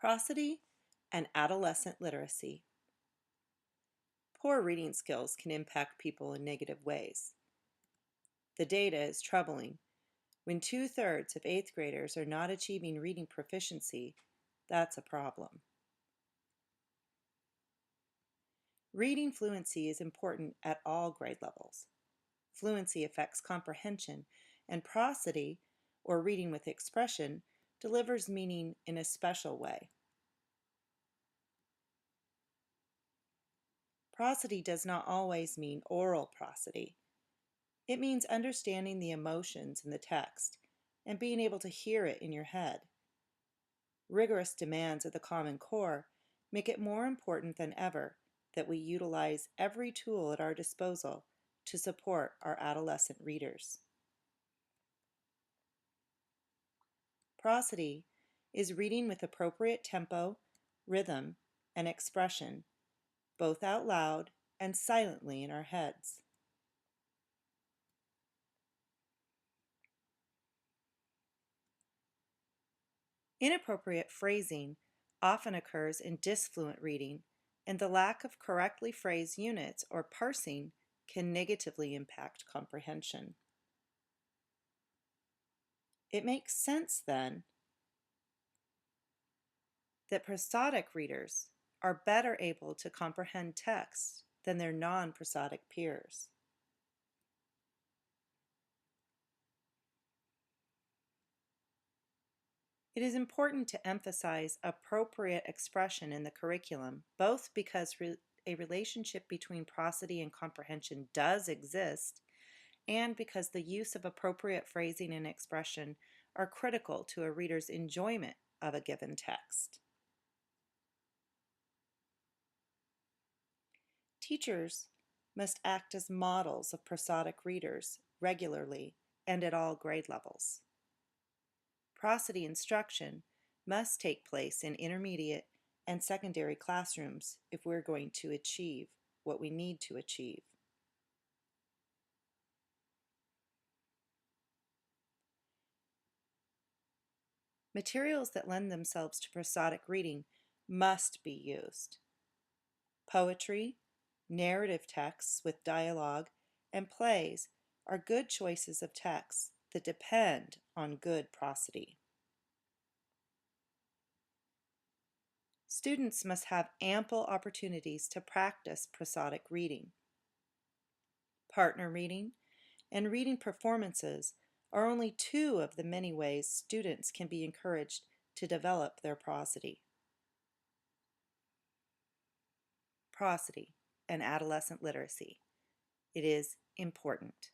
Prosody and adolescent literacy. Poor reading skills can impact people in negative ways. The data is troubling. When 2/3 of 8th graders are not achieving reading proficiency, that's a problem. Reading fluency is important at all grade levels. Fluency affects comprehension, and prosody, or reading with expression, delivers meaning in a special way. Prosody does not always mean oral prosody. It means understanding the emotions in the text and being able to hear it in your head. Rigorous demands of the Common Core make it more important than ever that we utilize every tool at our disposal to support our adolescent readers. Prosody is reading with appropriate tempo, rhythm, and expression, both out loud and silently in our heads. Inappropriate phrasing often occurs in disfluent reading, and the lack of correctly phrased units or parsing can negatively impact comprehension. It makes sense, then, that prosodic readers are better able to comprehend text than their non-prosodic peers. It is important to emphasize appropriate expression in the curriculum, both because a relationship between prosody and comprehension does exist, and because the use of appropriate phrasing and expression are critical to a reader's enjoyment of a given text. Teachers must act as models of prosodic readers regularly and at all grade levels. Prosody instruction must take place in intermediate and secondary classrooms if we're going to achieve what we need to achieve. Materials that lend themselves to prosodic reading must be used. Poetry, narrative texts with dialogue, and plays are good choices of texts that depend on good prosody. Students must have ample opportunities to practice prosodic reading. Partner reading and reading performances are only two of the many ways students can be encouraged to develop their prosody. Prosody and adolescent literacy. It is important.